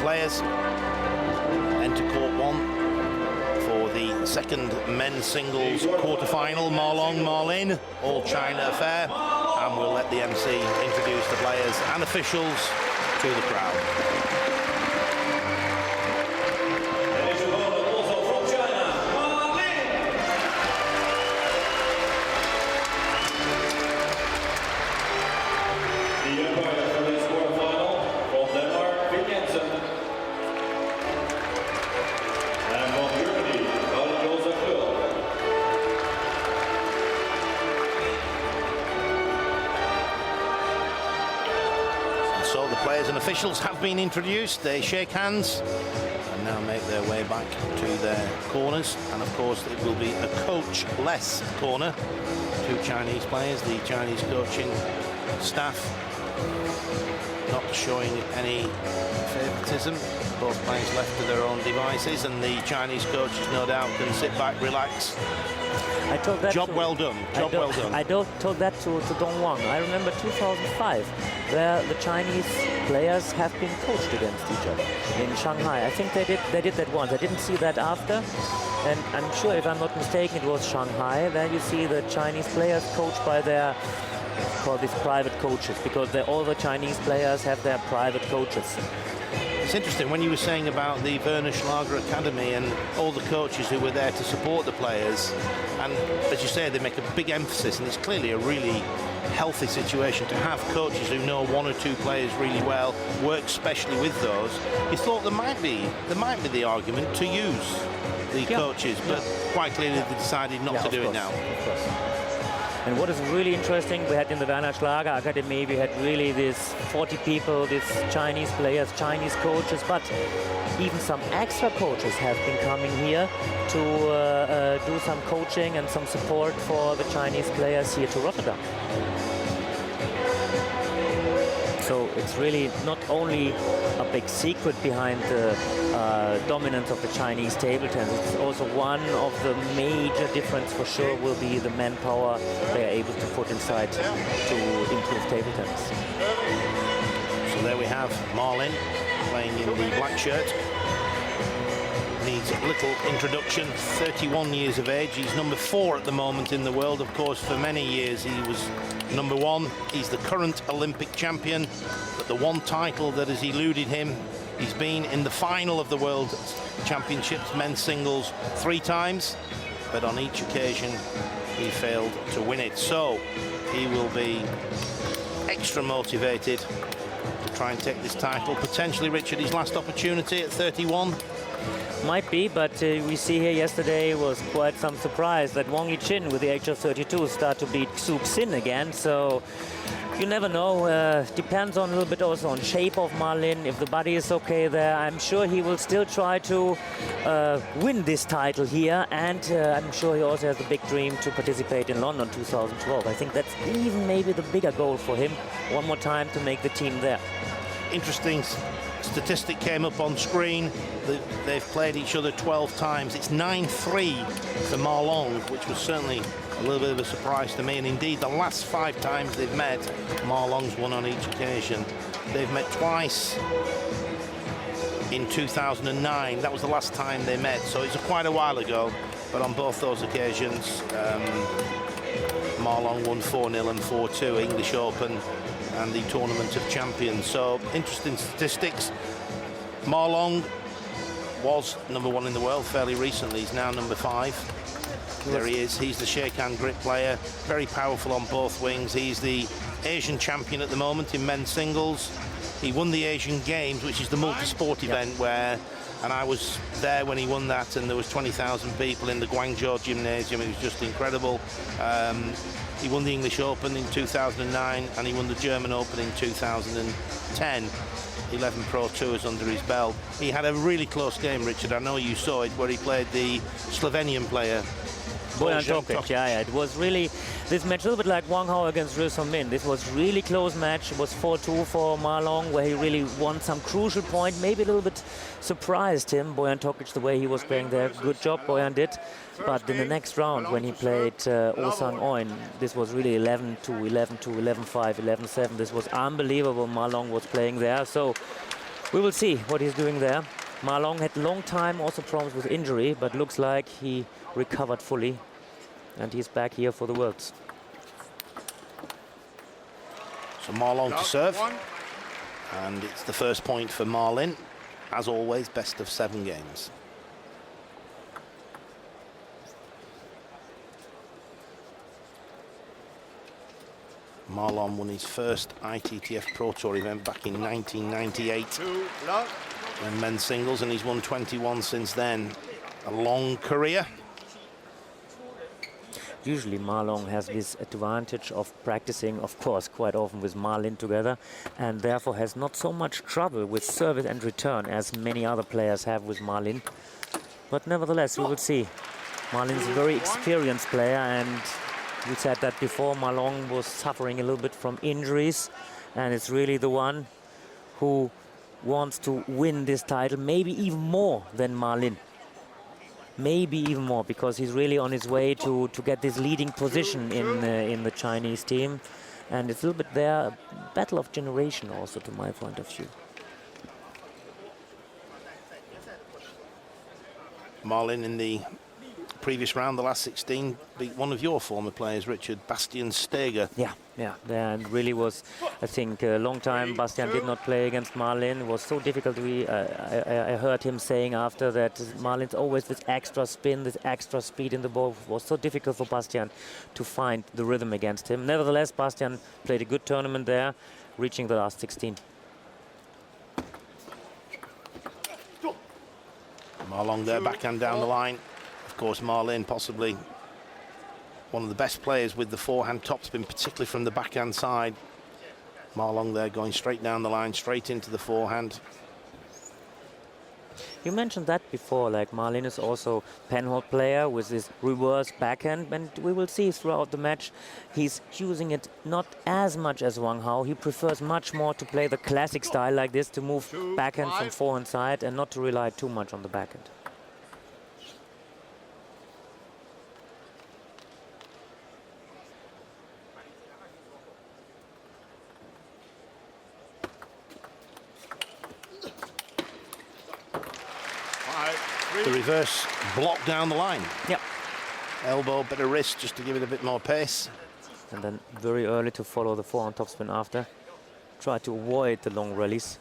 players enter court one for the second men's singles quarter-final. Ma Long, Ma Lin, all China affair. And we'll let the MC introduce the players and officials to the crowd. So the players and officials have been introduced. They shake hands and now make their way back to their corners. And of course it will be a coach-less corner. Two Chinese players, the Chinese coaching staff not showing any favoritism. Both players left to their own devices, and the Chinese coaches no doubt can sit back, relax. I told that Job well done. Job well done. I told that to Dong Wang. I remember 2005, where the Chinese players have been coached against each other in Shanghai. I think they did that once. I didn't see that after, and I'm sure, if I'm not mistaken, it was Shanghai. There you see the Chinese players coached by their, call these private coaches, because all the Chinese players have their private coaches. It's interesting when you were saying about the Werner Schlager Academy and all the coaches who were there to support the players, and as you say, they make a big emphasis, and it's clearly a really healthy situation to have coaches who know one or two players really well, work specially with those. You thought there might be the argument to use the coaches, but quite clearly they decided not to do it now. Of course. And what is really interesting, we had in the Werner Schlager Academy, we had really these 40 people, these Chinese players, Chinese coaches, but even some extra coaches have been coming here to do some coaching and some support for the Chinese players here to Rotterdam. So it's really not only a big secret behind the dominance of the Chinese table tennis, it's also one of the major difference for sure will be the manpower they are able to put inside to improve table tennis. So there we have Ma Lin playing in the black shirt. Needs little introduction, 31 years of age. He's number 4 at the moment in the world. Of course, for many years he was number 1. He's the current Olympic champion, but the one title that has eluded him, he's been in the final of the World Championships, men's singles, 3 times, but on each occasion he failed to win it. So he will be extra motivated to try and take this title. Potentially, Richard, his last opportunity at 31. Might be, but we see here yesterday was quite some surprise that Wang Yichin, with the age of 32, start to beat Xu Xin again. So you never know. Depends on a little bit also on shape of Ma Lin. If the body is okay there, I'm sure he will still try to win this title here. And I'm sure he also has a big dream to participate in London 2012. I think that's even maybe the bigger goal for him. One more time to make the team there. Interesting statistic came up on screen. They've played each other 12 times. It's 9-3 for Ma Long, which was certainly a little bit of a surprise to me. And indeed, the last 5 times they've met, Ma Long's won on each occasion. They've met twice in 2009. That was the last time they met, so it's quite a while ago. But on both those occasions, Ma Long won 4-0 and 4-2, English Open and the Tournament of Champions. So interesting statistics. Ma Long was number 1 in the world fairly recently. He's now number 5. There he is. He's the shake hand grip player, very powerful on both wings. He's the Asian champion at the moment in men's singles. He won the Asian Games, which is the multi-sport event where, and I was there when he won that, and there was 20,000 people in the Guangzhou gymnasium. It was just incredible. He won the English Open in 2009, and he won the German Open in 2010. 11 Pro Tours under his belt. He had a really close game, Richard. I know you saw it, where he played the Slovenian player. Bojan Tokic, yeah, it was really, this match a little bit like Wang Hao against Ryu Sung Min. This was really close match. It was 4-2 for Ma Long, where he really won some crucial point. Maybe a little bit surprised him, Bojan Tokic, the way he was playing there. Good job, Bojan did. But in the next round, when he played Oh Sang-eun, this was really 11-2, 11-2, 11-5, 11-7. This was unbelievable. Ma Long was playing there. So We will see what he's doing there. Ma Long had long time also problems with injury, but looks like he recovered fully. And he's back here for the Worlds. So Ma Long to serve. And it's the first point for Ma Lin. As always, best of 7 games. Ma Long won his first ITTF Pro Tour event back in 1998 in men's singles, and he's won 21 since then. A long career. Usually Ma Long has this advantage of practicing, of course, quite often with Ma Lin together, and therefore has not so much trouble with service and return as many other players have with Ma Lin. But nevertheless, we will see. Ma Lin's a very experienced player, and we said that before. Ma Long was suffering a little bit from injuries, and it's really the one who wants to win this title, maybe even more than Ma Lin. Maybe even more, because he's really on his way to get this leading position in the Chinese team. And it's a little bit there, a battle of generation also, to my point of view. Ma Lin in the previous round, the last 16, beat one of your former players, Richard, Bastian Steger. Yeah, and really was, I think, a long time Bastian did not play against Ma Lin. It was so difficult. I heard him saying after that Ma Lin's always with extra spin, this extra speed in the ball. It was so difficult for Bastian to find the rhythm against him. Nevertheless, Bastian played a good tournament there, reaching the last 16. Ma Long there, backhand down the line. Of course, Ma Lin possibly one of the best players with the forehand topspin, particularly from the backhand side. Ma Long there going straight down the line, straight into the forehand. You mentioned that before, like Ma Lin is also penhold player with his reverse backhand, and we will see throughout the match he's using it not as much as Wang Hao. He prefers much more to play the classic style like this, to move backhand from forehand side and not to rely too much on the backhand. The reverse block down the line. Yep. Elbow, bit of wrist, just to give it a bit more pace. And then very early to follow the forehand topspin after. Try to avoid the long rallies.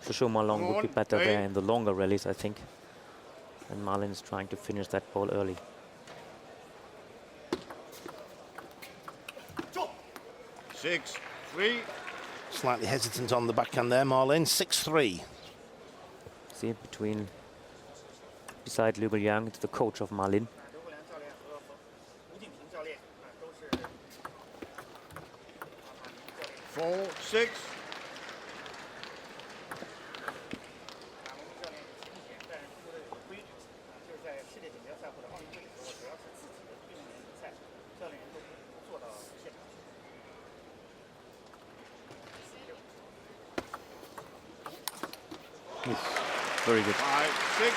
For sure, Ma Long would be better there in the longer rallies, I think. And Ma Lin is trying to finish that ball early. Six, three. Slightly hesitant on the backhand there, Ma Lin. 6-3. See, beside Liu Yang, it's the coach of Ma Lin. Four, six. Very good. 5, 6.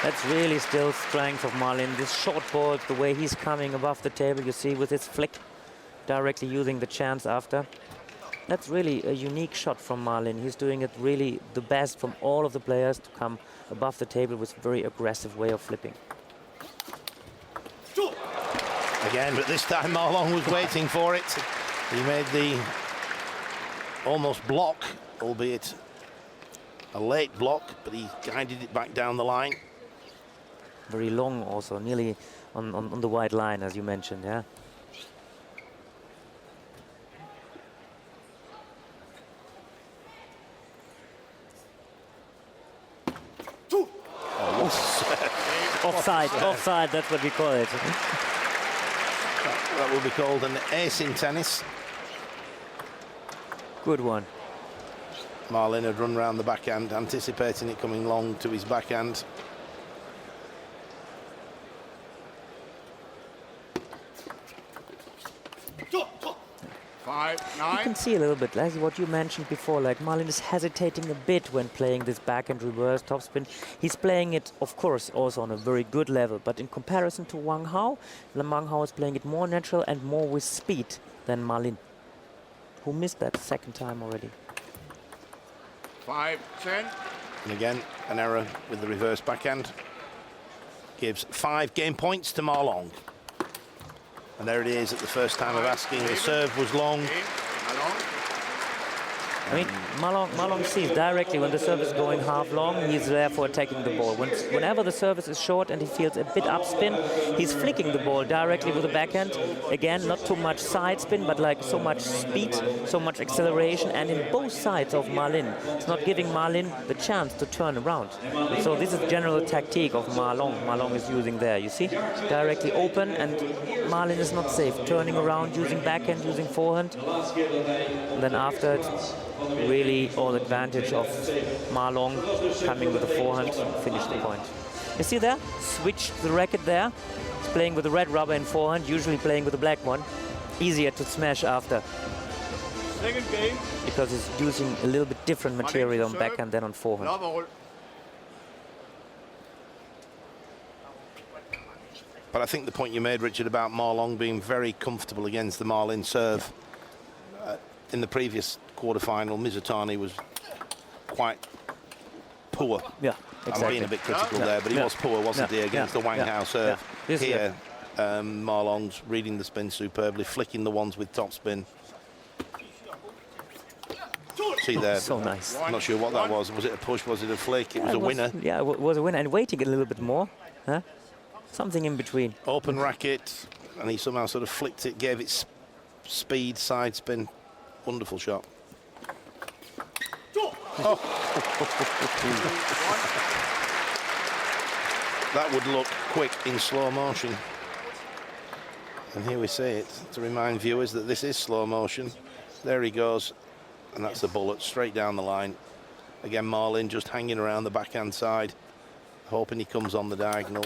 That's really still strength of Ma Lin. This short ball, the way he's coming above the table, you see, with his flick, directly using the chance after. That's really a unique shot from Ma Lin. He's doing it really the best from all of the players to come above the table with a very aggressive way of flipping. Again, but this time Ma Long was waiting for it. He made the almost block, albeit a late block, but he guided it back down the line. Very long also, nearly on the white line, as you mentioned, yeah. Offside, offside, that's what we call it. That will be called an ace in tennis. Good one. Ma Lin had run round the backhand, anticipating it coming long to his backhand. Five, You 9. can see a little bit, like what you mentioned before, like Ma Lin is hesitating a bit when playing this backhand reverse topspin. He's playing it, of course, also on a very good level, but in comparison to Wang Hao, Wang Hao is playing it more natural and more with speed than Ma Lin, who missed that second time already. 5-10. And again, an error with the reverse backhand. Gives 5 game points to Ma Long. And there it is at the first time of asking. The serve was long. Ma Long. I mean, Ma Long sees directly when the service is going half long, he's therefore attacking the ball. Whenever the service is short and he feels a bit upspin, he's flicking the ball directly with the backhand. Again, not too much side spin, but like so much speed, so much acceleration, and in both sides of Ma Lin. It's not giving Ma Lin the chance to turn around. So this is general tactique of Ma Long. Ma Long is using there, you see? Directly open, and Ma Lin is not safe. Turning around, using backhand, using forehand. And then after it, really all advantage of Ma Long coming with the forehand, finish the point. You see there? Switched the racket there. He's playing with the red rubber in forehand, usually playing with the black one. Easier to smash after. Second game. Because he's using a little bit different material on backhand than on forehand. Love all. But I think the point you made, Richard, about Ma Long being very comfortable against the Ma Lin serve. In the previous quarter-final, Mizutani was quite poor. Yeah, exactly. I'm being a bit critical there, but he was poor, wasn't he, against the Wang Hao serve. Here, Ma Long's reading the spin superbly, flicking the ones with top spin. See there. So nice. I'm not sure what that was. Was it a push? Was it a flick? It was a winner. Yeah, it was a winner. And waiting a little bit more. Huh? Something in between. Open racket, and he somehow sort of flicked it, gave it speed, side spin. Wonderful shot. Oh. That would look quick in slow motion. And here we see it, to remind viewers that this is slow motion. There he goes, and that's a bullet straight down the line. Again, Ma Lin just hanging around the backhand side, hoping he comes on the diagonal.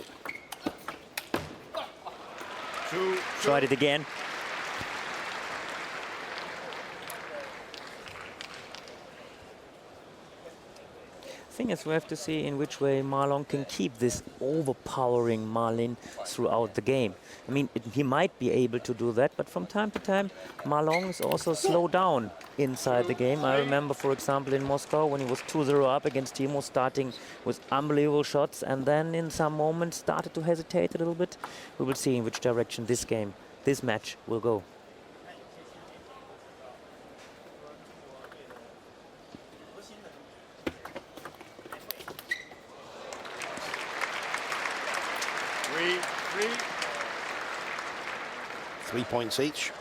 Tried it again. Thing is, we have to see in which way Ma Long can keep this overpowering Ma Lin throughout the game. I mean, he might be able to do that, but from time to time, Ma Long is also slow down inside the game. I remember, for example, in Moscow, when he was 2-0 up against Timo, starting with unbelievable shots, and then in some moments started to hesitate a little bit. We will see in which direction this match will go. Three points each.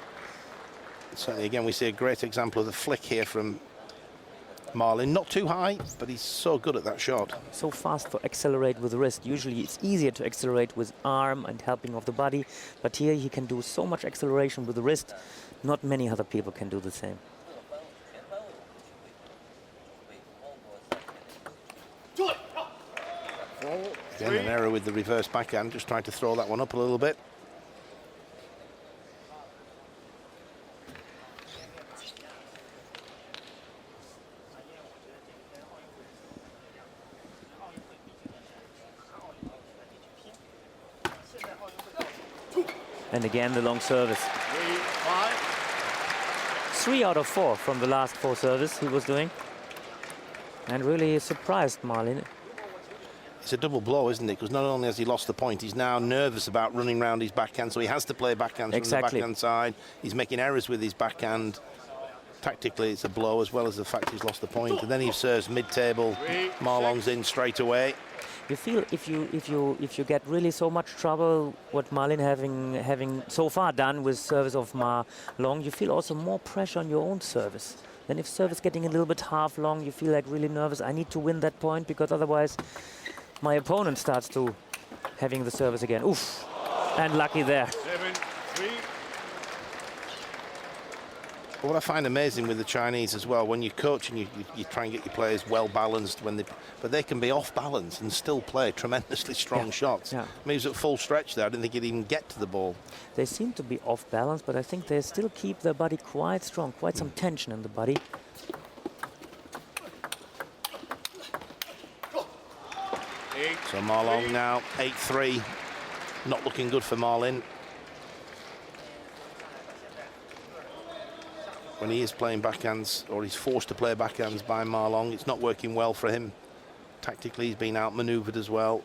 Certainly, again, we see a great example of the flick here from Ma Lin. Not too high, but he's so good at that shot. So fast to accelerate with the wrist. Usually it's easier to accelerate with arm and helping of the body, but here he can do so much acceleration with the wrist. Not many other people can do the same. Again, an error with the reverse backhand, just trying to throw that one up a little bit. And again, the long service. 3 out of 4 from the last 4 service he was doing. And really surprised Ma Lin. It's a double blow, isn't it? Because not only has he lost the point, he's now nervous about running around his backhand, so he has to play backhand from the backhand side. He's making errors with his backhand. Tactically, it's a blow, as well as the fact he's lost the point. And then he serves mid-table. Ma Long's in straight away. You feel if you get really so much trouble, what Ma Lin having so far done with service of Ma Long, you feel also more pressure on your own service. Then if service getting a little bit half long, you feel like really nervous. I need to win that point, because otherwise my opponent starts to having the service again. Oof, and lucky there. 7-3. What I find amazing with the Chinese as well, when you coach and you try and get your players well balanced, but they can be off balance and still play tremendously strong shots. Yeah. I mean, he was at full stretch there. I didn't think he'd even get to the ball. They seem to be off balance, but I think they still keep their body quite strong, quite some tension in the body. So Ma Long now 8-3, not looking good for Ma Lin. when he is playing backhands, or he's forced to play backhands by Ma Long. It's not working well for him. Tactically, he's been outmaneuvered as well.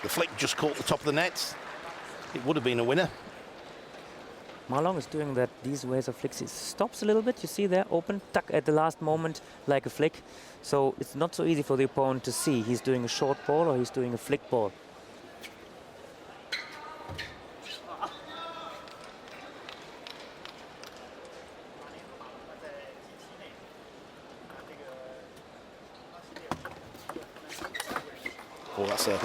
The flick just caught the top of the net. It would have been a winner. Ma Long is doing that, these ways of flicks. He stops a little bit, you see there, open, tuck at the last moment, like a flick. So it's not so easy for the opponent to see he's doing a short ball or he's doing a flick ball. Oh, that's a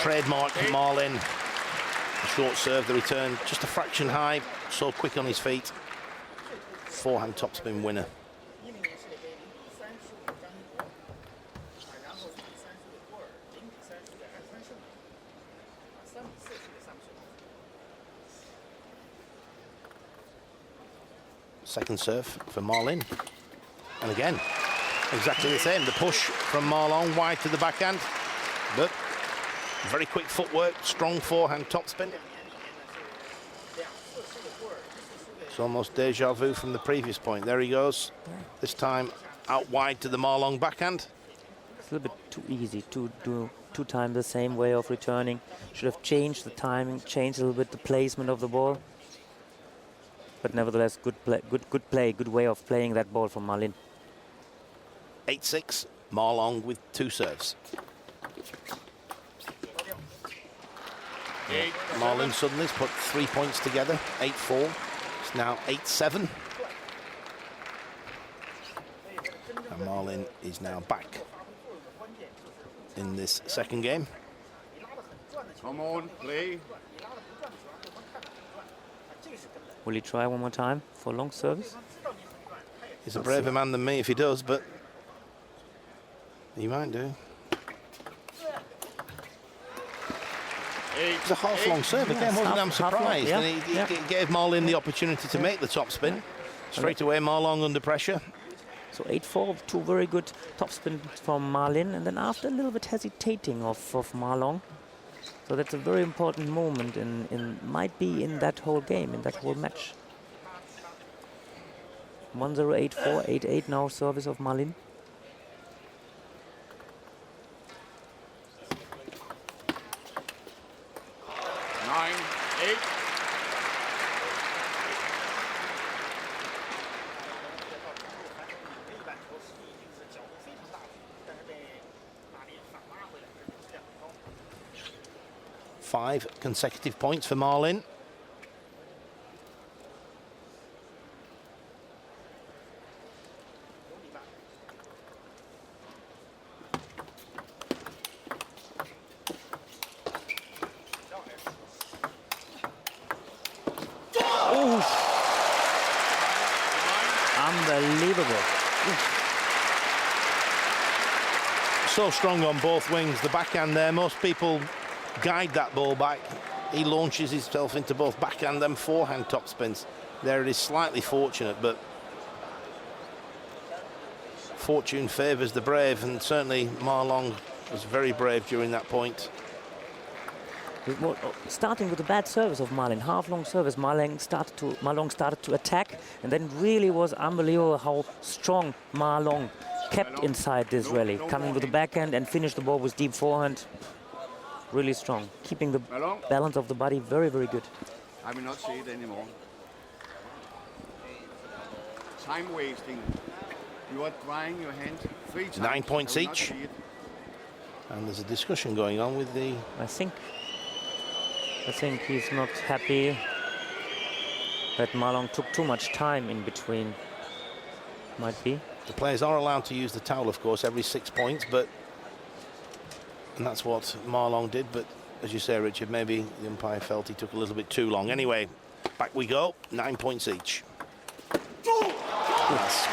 trademark for Ma Lin. The short serve, the return, just a fraction high, so quick on his feet. Forehand topspin winner. Second serve for Ma Lin. And again, exactly the same. The push from Ma Long wide to the backhand. But very quick footwork, strong forehand topspin. It's almost deja vu from the previous point. There he goes. This time out wide to the Ma Long backhand. It's a little bit too easy to do two times the same way of returning. Should have changed the timing, changed a little bit the placement of the ball. But nevertheless, good play, good way of playing that ball from Ma Lin. 8-6, Ma Long with two serves. Ma Lin suddenly has put 3 points together, 8-4. It's now 8-7. And Ma Lin is now back in this second game. Come on, play. Will he try one more time for long service? He's a braver man than me if he does, but he might do. It's a half-long serve again, wasn't it? I'm surprised. Yeah, And he gave Ma Lin the opportunity to make the topspin. Straight away, Ma Long under pressure. So 8-4, two very good topspin from Ma Lin, and then after a little bit hesitating of Ma Long. So that's a very important moment might be in that whole game, in that whole match. 1-0, 8-4, 8-8 now service of Ma Lin. Five consecutive points for Ma Lin. Unbelievable. So strong on both wings. The backhand there, most people guide that ball back. He launches himself into both backhand and forehand topspins. There it is, slightly fortunate, but fortune favours the brave, and certainly Ma Long was very brave during that point. Starting with a bad service of Ma Lin, half-long service, Ma Long started to attack, and then really was unbelievable how strong Ma Long kept inside this rally, coming with the backhand and finished the ball with deep forehand. Really strong, keeping the balance of the body very, very good. I will not say it anymore. Time wasting. You are trying your hand 3 times. 9 points each. And there's a discussion going on with the... I think he's not happy that Ma Long took too much time in between. Might be. The players are allowed to use the towel, of course, every 6 points, but... And that's what Ma Long did, but as you say, Richard, maybe the umpire felt he took a little bit too long. Anyway, back we go, 9 points each. Yes.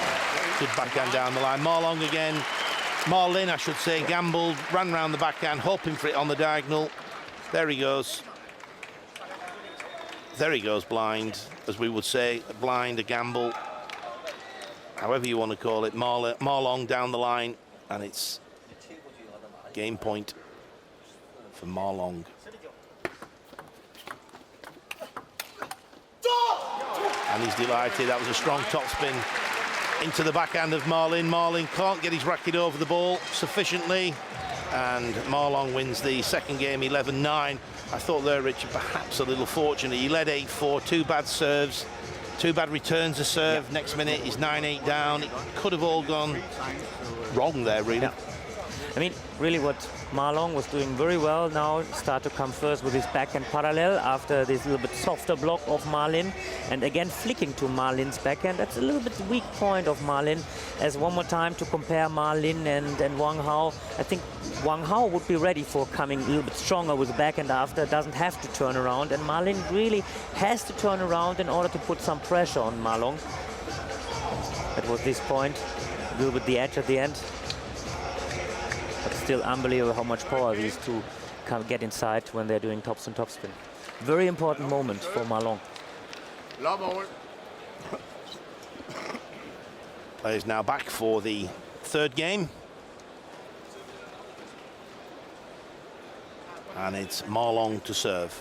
Good backhand down the line. Ma Long again. Ma Lin, I should say, gambled, ran round the backhand, hoping for it on the diagonal. There he goes. There he goes, blind, as we would say, a blind, a gamble, however you want to call it. Ma Long down the line, and it's game point for Ma Long. And he's delighted. That was a strong topspin into the backhand of Ma Lin. Ma Lin can't get his racket over the ball sufficiently, and Ma Long wins the second game 11-9. I thought there, Richard, perhaps a little fortunate. He led 8-4, 2 bad serves, 2 bad returns of serve. Yeah. Next minute he's 9-8 down. It could have all gone wrong there, really. Yeah. I mean, really what Ma Long was doing very well now, start to come first with his backhand parallel after this little bit softer block of Ma Lin, and again flicking to Ma Lin's backhand. That's a little bit the weak point of Ma Lin. As one more time to compare Ma Lin and Wang Hao, I think Wang Hao would be ready for coming a little bit stronger with the backhand after, doesn't have to turn around, and Ma Lin really has to turn around in order to put some pressure on Ma Long. That was this point, a little bit the edge at the end. But still unbelievable how much power these two can get inside when they're doing topspin, topspin. Very important moment for Ma Long. Players now back for the third game. And it's Ma Long to serve.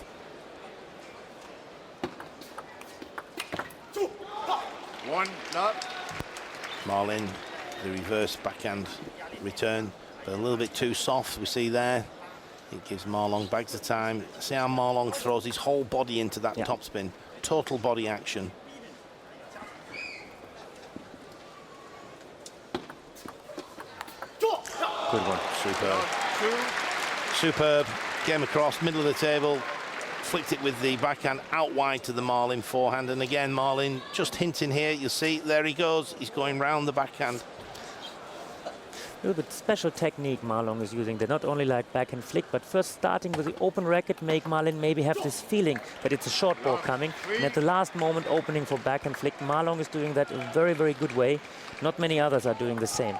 One, love. Ma Lin, the reverse backhand return, but a little bit too soft, we see there. It gives Ma Long bags of time. See how Ma Long throws his whole body into that topspin. Total body action. Good one. Superb. Superb. Came across, middle of the table, flicked it with the backhand out wide to the Ma Lin forehand. And again, Ma Lin just hinting here. You'll see, there he goes. He's going round the backhand. A little bit special technique Ma Long is using. They not only like backhand flick, but first starting with the open racket, make Ma Lin maybe have this feeling that it's a short ball coming. And at the last moment, opening for backhand flick. Ma Long is doing that in a very, very good way. Not many others are doing the same.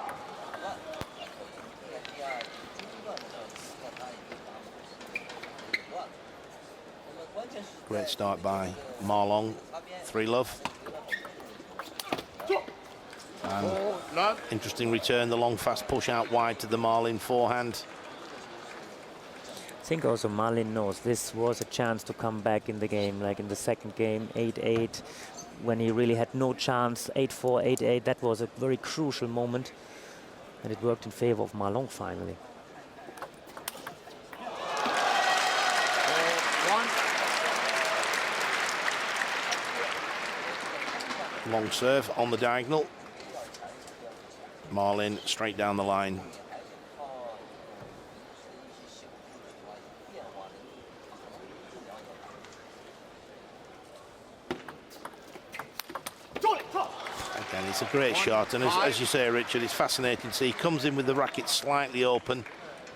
Great start by Ma Long. 3-love. And interesting return, the long fast push out wide to the Ma Lin forehand. I think also Ma Lin knows this was a chance to come back in the game, like in the second game, 8-8, when he really had no chance, 8-4, 8-8. That was a very crucial moment, and it worked in favor of Ma Long finally. Long serve on the diagonal. Ma Lin straight down the line. Again, it's a great shot, and as you say, Richard, it's fascinating to see. He comes in with the racket slightly open,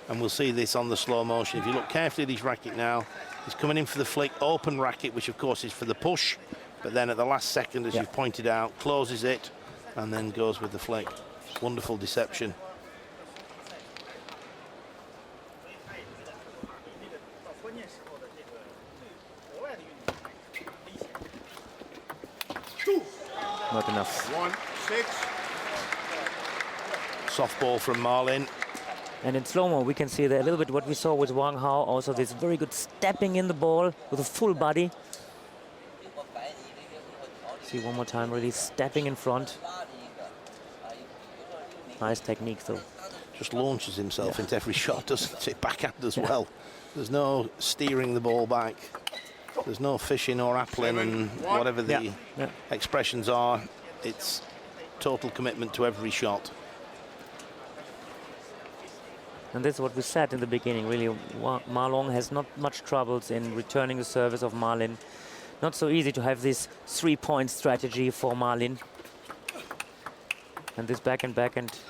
and we'll see this on the slow motion. If you look carefully at his racket now, he's coming in for the flick, open racket, which of course is for the push, but then at the last second, as you've pointed out, closes it and then goes with the flick. Wonderful deception. Not enough. 1-6. Soft ball from Ma Lin. And in slow-mo, we can see there a little bit what we saw with Wang Hao. Also, this very good stepping in the ball with a full body. See one more time, really stepping in front. Nice technique, though. Just launches himself into every shot, doesn't it? Backhand as well. There's no steering the ball back. There's no fishing or appling and whatever the expressions are. It's total commitment to every shot. And this is what we said in the beginning, really. Ma Long has not much troubles in returning the service of Ma Lin. Not so easy to have this 3-point strategy for Ma Lin. And this backhand,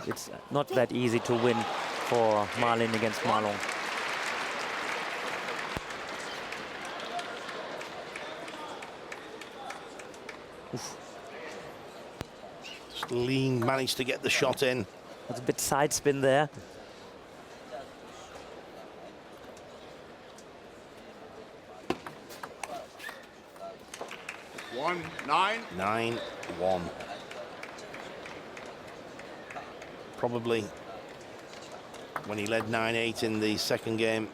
it's not that easy to win for Ma Lin against Ma Long. Just lean, managed to get the shot in. It's a bit side spin there. Nine. 9-1. Probably when he led 9-8 in the second game,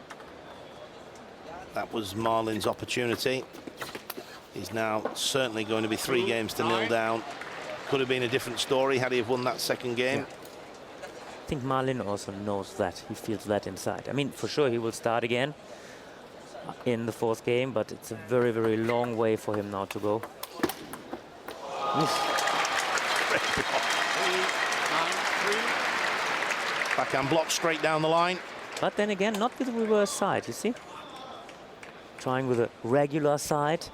that was Ma Lin's opportunity. He's now certainly going to be 3 games to 0 down. Could have been a different story had he have won that second game. Yeah. I think Ma Lin also knows that. He feels that inside. I mean, for sure he will start again in the 4th game, but it's a very, very long way for him now to go. Backhand block straight down the line. But then again, not with the reverse side, you see? Trying with a regular side.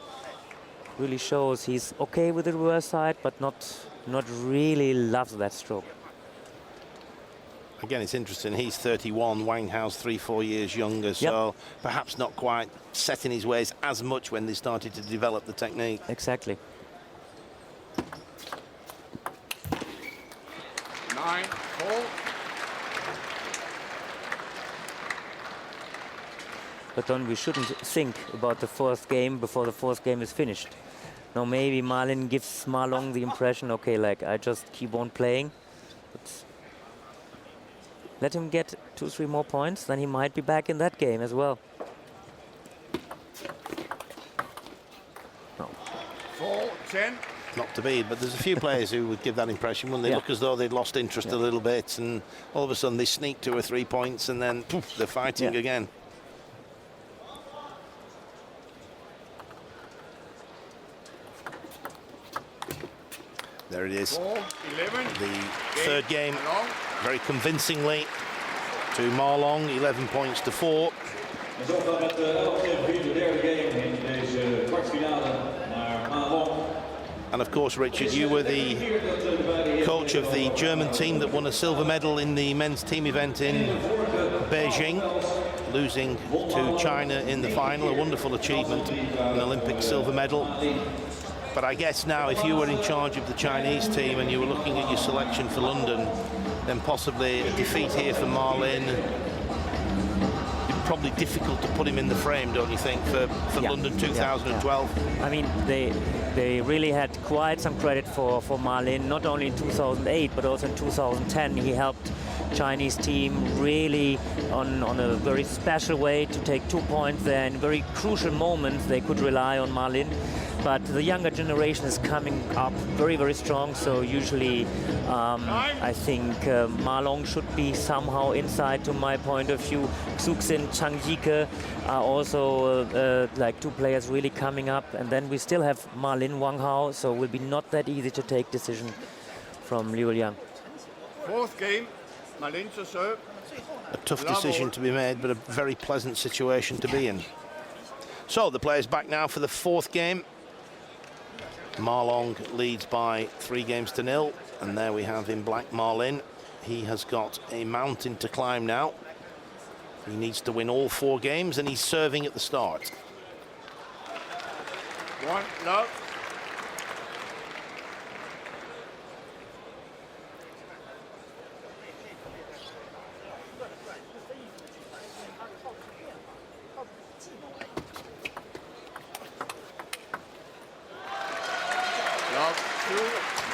Really shows he's okay with the reverse side, but not really loves that stroke. Again, it's interesting. He's 31, Wang Hao's 3-4 years younger, so perhaps not quite set in his ways as much when they started to develop the technique. Exactly. 9-4. But then we shouldn't think about the 4th game before the 4th game is finished. Now maybe Ma Lin gives Ma Long the impression, okay, like I just keep on playing. But let him get 2-3 more points, then he might be back in that game as well. No. 4-10. Not to be, but there's a few players who would give that impression when they look as though they'd lost interest a little bit, and all of a sudden they sneak 2 or 3 points, and then poof, they're fighting again. There it is. 4-11. The 3rd game, very convincingly to Ma Long, 11 points to 4. En zo gaat het aflevering de 3e game in deze kwartfinale naar Ma Long. And of course, Richard, you were the coach of the German team that won a silver medal in the men's team event in Beijing, losing to China in the final. A wonderful achievement, an Olympic silver medal. But I guess now, if you were in charge of the Chinese team and you were looking at your selection for London, then possibly a defeat here for Ma Lin. It's probably difficult to put him in the frame, don't you think, for London 2012? I mean, they really had quite some credit for Ma Lin, not only in 2008, but also in 2010. He helped Chinese team really on a very special way to take 2 points there in very crucial moments. They could rely on Ma Lin. But the younger generation is coming up very, very strong. So usually, I think Ma Long should be somehow inside, to my point of view. Xuxin, Chang Yike are also like 2 players really coming up. And then we still have Ma Lin, Wang Hao. So it will be not that easy to take decision from Liu Liang. 4th game, Ma Lin to serve. A tough decision to be made, but a very pleasant situation to be in. So the players back now for the 4th game. Ma Long leads by 3 games to 0, and there we have in black Ma Lin. He has got a mountain to climb now. He needs to win all 4 games, and he's serving at the start. 1 love.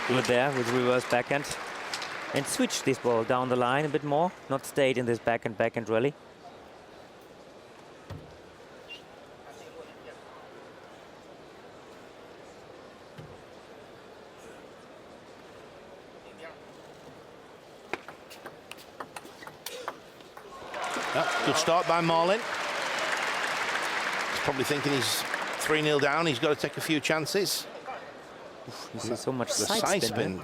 Good there with reverse backhand. And switch this ball down the line a bit more, not stayed in this backhand rally. Good start by Ma Lin. He's probably thinking he's 3-0 down. He's got to take a few chances. You see so much The side spin.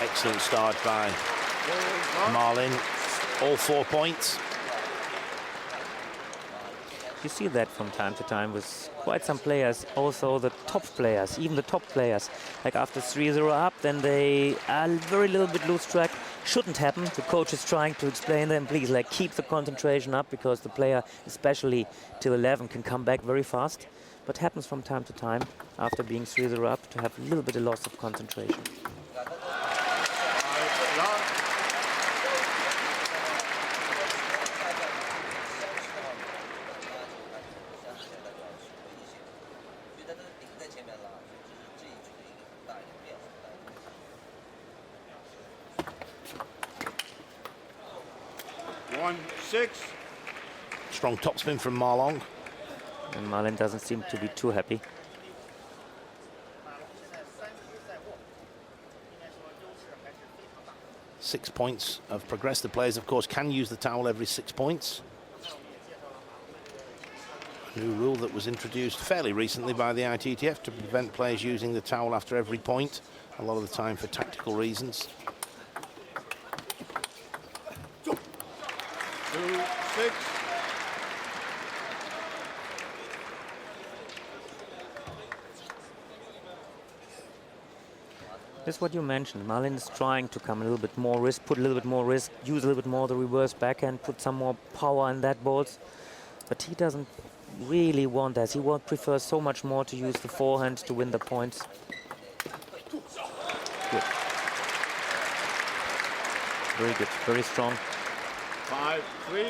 Excellent start by Ma Lin. All 4 points. You see that from time to time with quite some players, also the top players, even the top players. Like after 3-0 up, then they are very little bit lose track. Shouldn't happen. The coach is trying to explain them, please, like keep the concentration up, because the player, especially till 11, can come back very fast. But happens from time to time after being 3-0 up to have a little bit of loss of concentration. 6. Strong topspin from Ma Long. And Ma Lin doesn't seem to be too happy. Six points have progressed. The players, of course, can use the towel every 6 points. A new rule that was introduced fairly recently by the ITTF to prevent players using the towel after every point, a lot of the time for tactical reasons. 2, 6. That's what you mentioned. Ma Lin is trying to come a little bit more risk, put a little bit more risk, use a little bit more the reverse backhand, put some more power in that balls. But he doesn't really want that. He would prefer so much more to use the forehand to win the points. Good. Very good, very strong. 5, 3.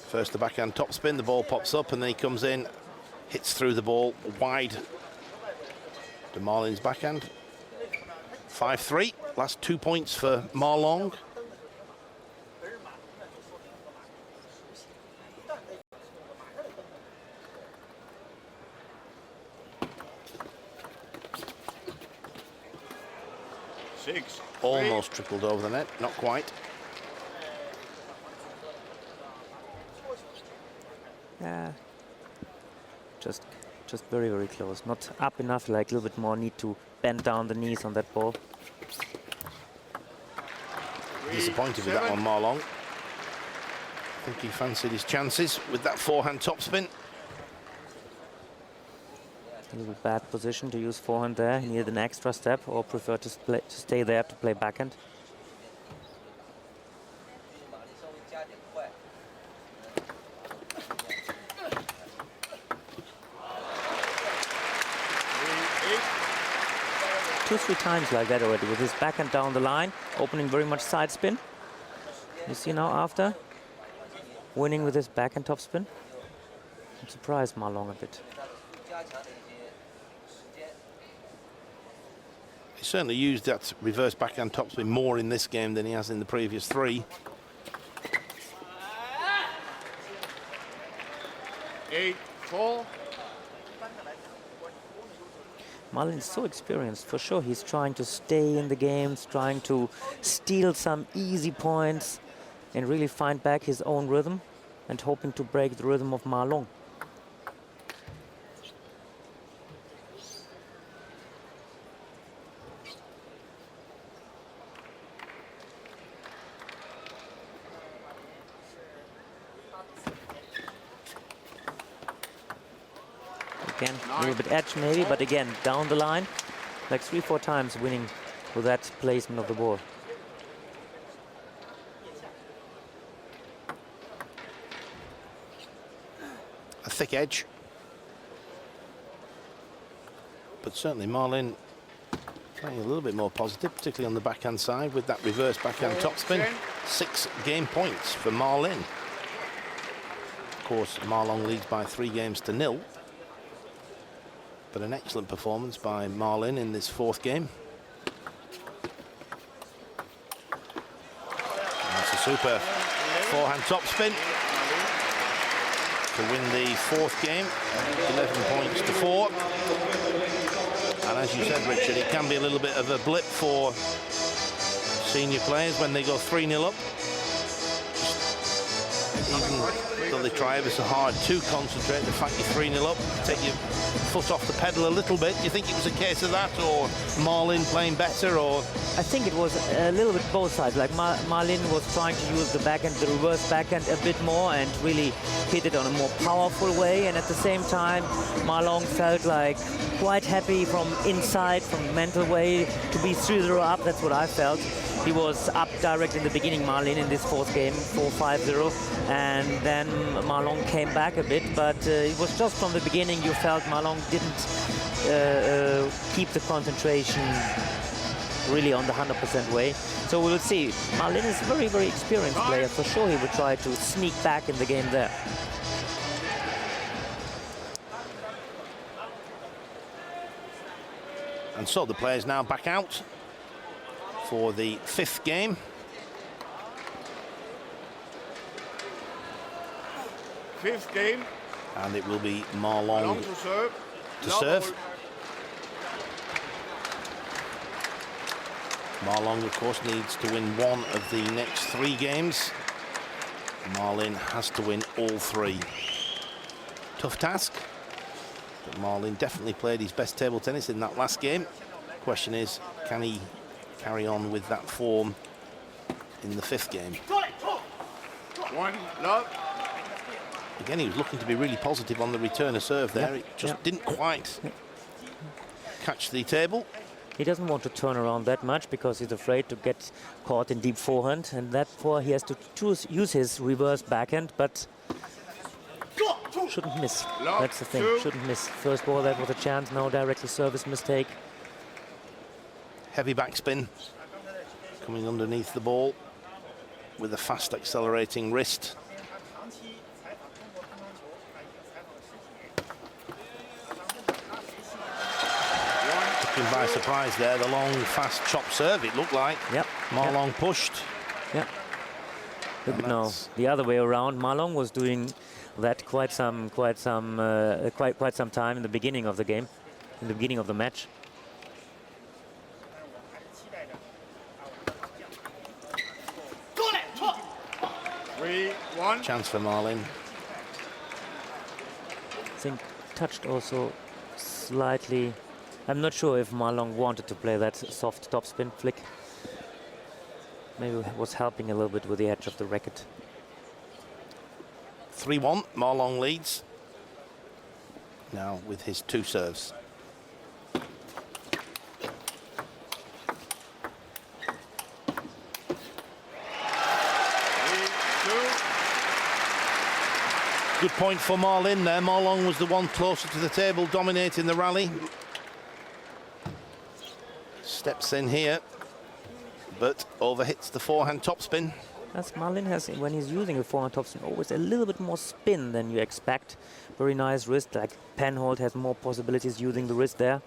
First the backhand topspin, the ball pops up and then he comes in, hits through the ball wide to Ma Lin's backhand. 5-3, last 2 points for Ma Long. Almost trickled over the net, not quite. Yeah, just very, very close. Not up enough, like a little bit more need to bend down the knees on that ball. Disappointed with that one, Ma Long. I think he fancied his chances with that forehand topspin. A little bad position to use forehand there. He needed an extra step, or prefer to stay there to play backhand. Two, 3 times like that already, with his backhand down the line, opening very much side spin. You see now after, winning with his backhand topspin. I'm surprised Ma Long a bit. He certainly used that reverse backhand topspin more in this game than he has in the previous 3. 8, 4. Ma Lin is so experienced, for sure. He's trying to stay in the games, trying to steal some easy points and really find back his own rhythm and hoping to break the rhythm of Ma Long. Again, a little bit edge maybe, but again, down the line, like 3-4 times winning with that placement of the ball. A thick edge. But certainly Ma Lin playing a little bit more positive, particularly on the backhand side with that reverse backhand topspin. 6 game points for Ma Lin. Of course, Ma Long leads by 3 games to 0. But an excellent performance by Ma Lin in this 4th game. That's a super forehand topspin to win the 4th game, 11 points to 4. And as you said, Richard, it can be a little bit of a blip for senior players when they go 3-0 up. Even though they try ever so hard to concentrate, the fact you're 3-0 up, take your foot off the pedal a little bit. Do you think it was a case of that, or Ma Lin playing better, or? I think it was a little bit both sides. Like Ma Lin was trying to use the backhand, the reverse backhand a bit more and really hit it on a more powerful way. And at the same time, Ma Long felt like quite happy from inside, from the mental way to be 3-0 up. That's what I felt. He was up direct in the beginning, Ma Lin, in this 4th game, 4-5-0. And then Ma Long came back a bit, but it was just from the beginning you felt Ma Long didn't keep the concentration really on the 100% way. So we will see. Ma Lin is a very, very experienced player. For sure he will try to sneak back in the game there. And so the players now back out for the 5th game. fifth game. And it will be Ma Long Long to serve. to serve. Ma Long, of course, needs to win one of the next 3 games. Ma Lin has to win all 3. Tough task, but Ma Lin definitely played his best table tennis in that last game. Question is, can he carry on with that form in the 5th game? 1 love. Again, he was looking to be really positive on the return of serve there. Yep. It just didn't quite catch the table. He doesn't want to turn around that much because he's afraid to get caught in deep forehand, and therefore he has to use his reverse backhand, but shouldn't miss. That's the thing, shouldn't miss. First ball, that was a chance, now directly service mistake. Heavy backspin coming underneath the ball with a fast accelerating wrist. Taken by surprise there, the long, fast chop serve, it looked like. Yep. Ma Long pushed. Yeah. But no, the other way around. Ma Long was doing that quite some time in the beginning of the game, in the beginning of the match. Chance for Ma Lin. I think touched also slightly. I'm not sure if Ma Long wanted to play that soft topspin flick. Maybe was helping a little bit with the edge of the racket. 3-1, Ma Long leads. Now with his 2 serves. Good point for Ma Lin there. Ma Long was the one closer to the table, dominating the rally. Steps in here, but overhits the forehand topspin. As Ma Lin has, when he's using a forehand topspin, always a little bit more spin than you expect. Very nice wrist, like Penhold has more possibilities using the wrist there.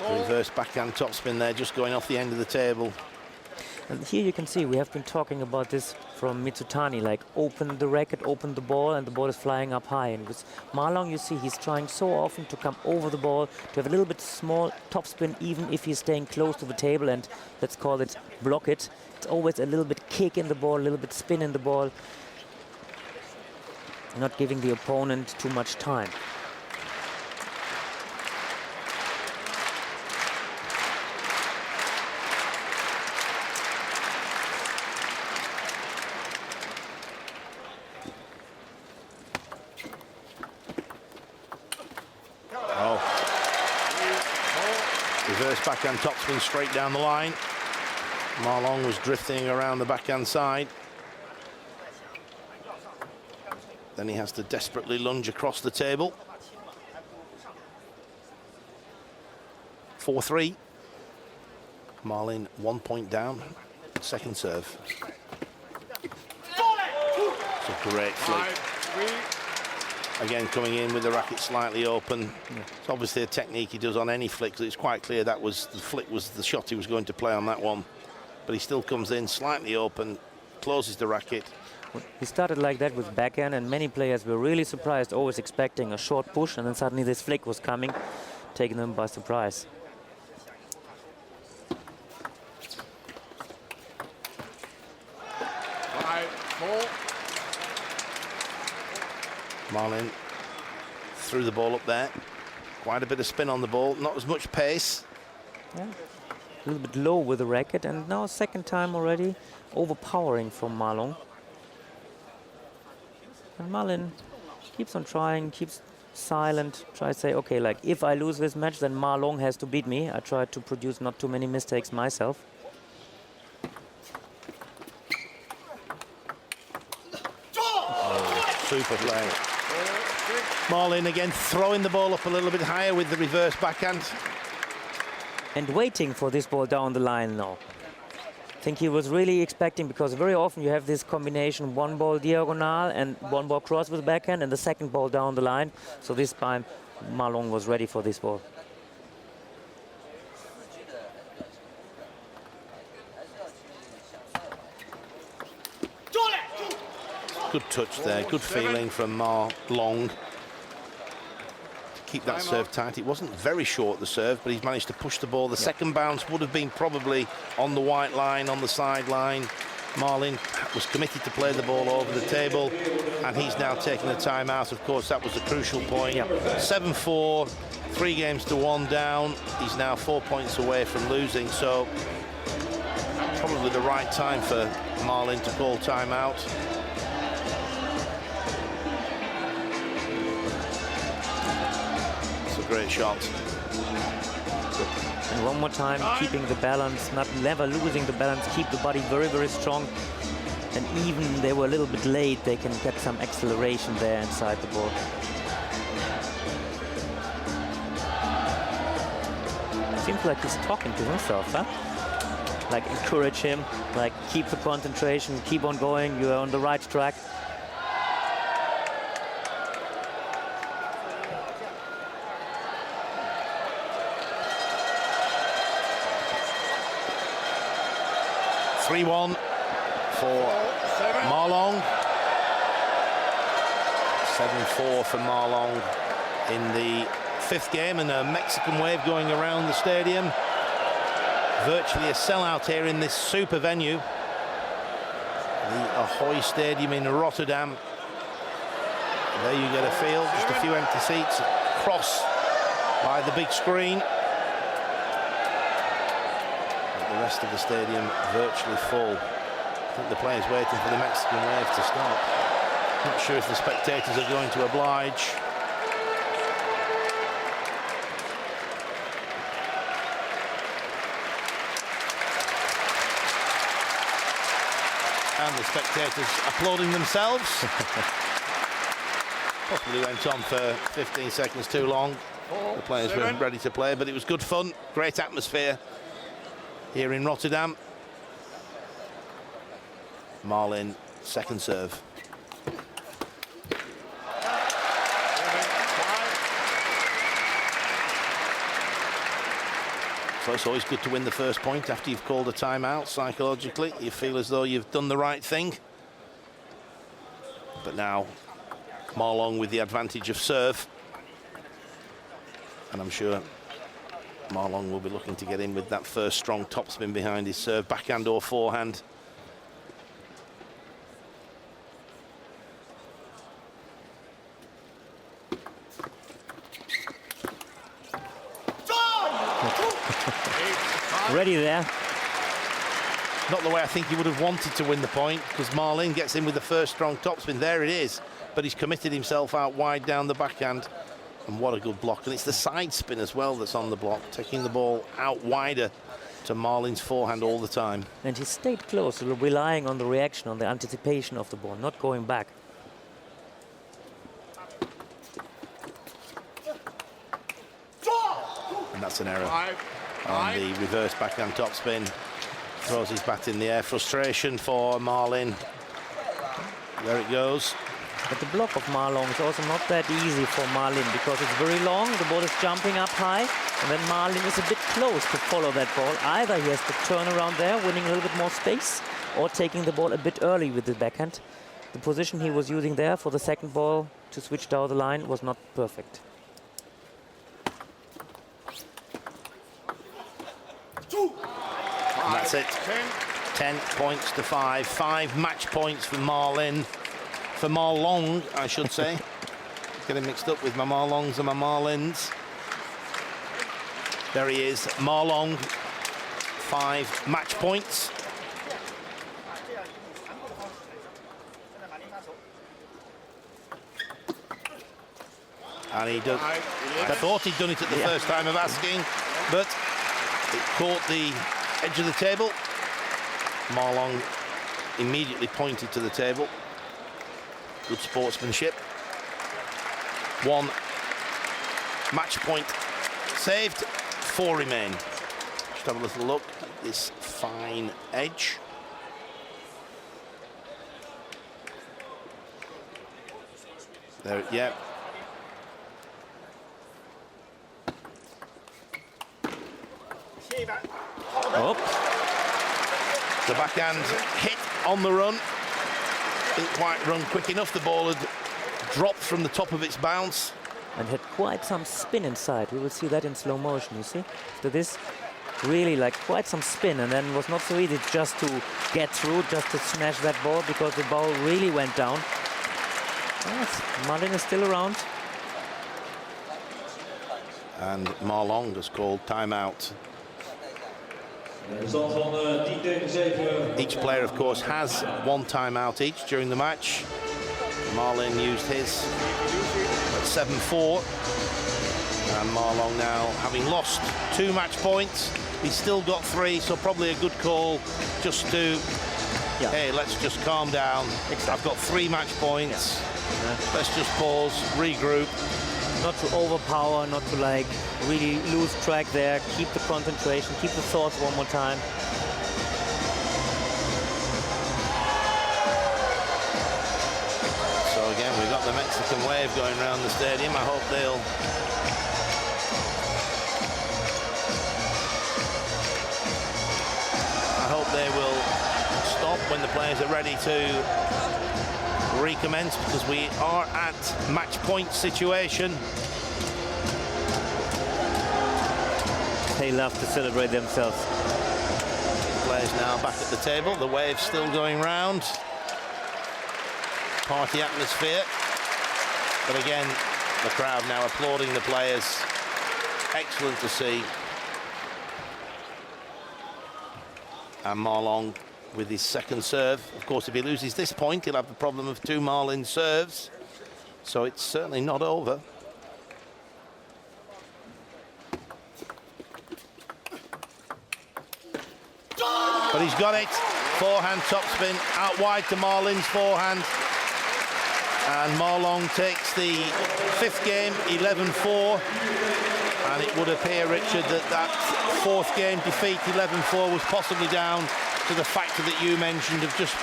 Reverse backhand topspin there, just going off the end of the table. And here you can see we have been talking about this from Mitsutani, like open the racket, open the ball, and the ball is flying up high. And with Ma Long, you see he's trying so often to come over the ball, to have a little bit small topspin, even if he's staying close to the table, and let's call it block it. It's always a little bit kick in the ball, a little bit spin in the ball, not giving the opponent too much time. Backhand topspin straight down the line. Ma Long was drifting around the backhand side. Then he has to desperately lunge across the table. 4-3. Ma Lin 1 point down. Second serve. It's a great flick. Again, coming in with the racket slightly open. It's obviously a technique he does on any flick, so it's quite clear that was the flick was the shot he was going to play on that one. But he still comes in slightly open, closes the racket. He started like that with backhand, and many players were really surprised, always expecting a short push, and then suddenly this flick was coming, taking them by surprise. Ma Lin threw the ball up there. Quite a bit of spin on the ball, not as much pace. Yeah. A little bit low with the racket, and now second time already overpowering from Ma Long. And Ma Lin keeps on trying, keeps silent, tries to say, okay, like if I lose this match, then Ma Long has to beat me. I try to produce not too many mistakes myself. Oh, super play. Ma Lin again throwing the ball up a little bit higher with the reverse backhand. And waiting for this ball down the line now. I think he was really expecting, because very often you have this combination, one ball diagonal and one ball cross with backhand and the second ball down the line. So this time Ma Long was ready for this ball. Good touch there, good feeling from Ma Long to keep that serve tight. It wasn't very short, the serve, but he's managed to push the ball. The second bounce would have been probably on the white line, on the sideline. Ma Lin was committed to play the ball over the table, and he's now taken a timeout. Of course, that was the crucial point. 7-4, 3 games to 1 down. He's now 4 points away from losing, so probably the right time for Ma Lin to call timeout. It's a great shot. And one more time, keeping the balance, never losing the balance, keep the body very, very strong. And even they were a little bit late, they can get some acceleration there inside the ball. Seems like he's talking to himself, huh? Like encourage him, like keep the concentration, keep on going, you're on the right track. (3-1) for Ma Long. 7-4 for Ma Long in the 5th game, and a Mexican wave going around the stadium. Virtually a sellout here in this super venue, the Ahoy Stadium in Rotterdam. There you get a feel, just a few empty seats across by the big screen. The rest of the stadium virtually full. I think the players waiting for the Mexican wave to stop. Not sure if the spectators are going to oblige. And the spectators applauding themselves. Possibly went on for 15 seconds too long. The players were ready to play, but it was good fun, great atmosphere here in Rotterdam. Ma Lin, second serve. So it's always good to win the first point after you've called a timeout. Psychologically, you feel as though you've done the right thing. But now, Ma Long with the advantage of serve. And I'm sure Ma Long will be looking to get in with that first strong topspin behind his serve, backhand or forehand. Ready there. Not the way I think he would have wanted to win the point, because Ma Lin gets in with the first strong topspin. There it is. But he's committed himself out wide down the backhand. And what a good block. And it's the side spin as well that's on the block, taking the ball out wider to Ma Lin's forehand all the time. And he stayed close, relying on the reaction, on the anticipation of the ball, not going back. And that's an error on the reverse backhand topspin. Throws his bat in the air. Frustration for Ma Lin. There it goes. But the block of Ma Long is also not that easy for Ma Lin, because it's very long, the ball is jumping up high, and then Ma Lin is a bit close to follow that ball. Either he has to turn around there, winning a little bit more space, or taking the ball a bit early with the backhand. The position he was using there for the second ball to switch down the line was not perfect. And that's it. 10 points to 5. 5 match points for Ma Lin. For Ma Long, I should say. Getting mixed up with my Ma Longs and my Ma Lins. There he is, Ma Long. 5 match points. And he does. I thought he'd done it at the first time of asking, but it caught the edge of the table. Ma Long immediately pointed to the table. Good sportsmanship. 1 match point saved. 4 remain. Just have a little look at this fine edge. There, yeah. Oh. The backhand hit on the run. didn't quite run quick enough. The ball had dropped from the top of its bounce. And had quite some spin inside. We will see that in slow motion, you see? After this, really like quite some spin, and then it was not so easy just to get through, just to smash that ball, because the ball really went down. Yes, Ma Lin is still around. And Ma Long has called timeout. Each player, of course, has one timeout each during the match. Ma Lin used his at 7-4. And Ma Long now, having lost 2 match points, he's still got 3, so probably a good call just to, hey, let's just calm down. I've got 3 match points. Let's just pause, regroup. Not to overpower, not to like really lose track there. Keep the concentration, keep the thoughts one more time. So again, we've got the Mexican wave going around the stadium. I hope they'll they will stop when the players are ready to recommence, because we are at match point situation. They love to celebrate themselves. Players now back at the table. The wave's still going round. Party atmosphere. But again, the crowd now applauding the players. Excellent to see. And Ma Long with his second serve. Of course, if he loses this point, he'll have the problem of 2 Ma Lin serves. So it's certainly not over. But he's got it. Forehand topspin out wide to Ma Lin's forehand. And Ma Long takes the 5th game, 11-4. And it would appear, Richard, that 4th game defeat, 11-4, was possibly down to the factor that you mentioned of just,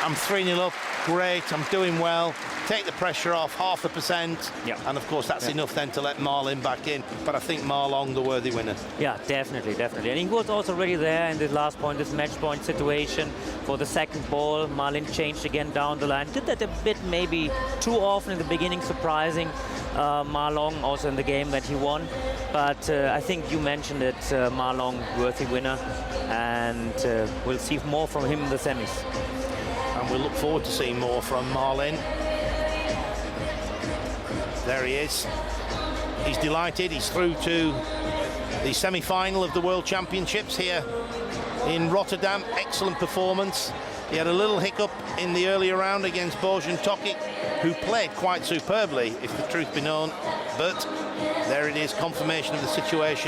I'm 3-0 up, great, I'm doing well, take the pressure off, 0.5%. Yeah. And of course, that's enough then to let Ma Lin back in. But I think Ma Long the worthy winner. Yeah, definitely, definitely. And he was also already there in this last point, this match point situation for the second ball. Ma Lin changed again down the line. Did that a bit maybe too often in the beginning, surprising Ma Long also in the game that he won. But I think you mentioned it, Ma Long worthy winner. And we'll see more from him in the semis. And we'll look forward to seeing more from Ma Lin. There he is. He's delighted. He's through to the semi-final of the World Championships here in Rotterdam. Excellent performance. He had a little hiccup in the earlier round against Bojan Tokic, who played quite superbly, if the truth be known. But there it is, confirmation of the situation.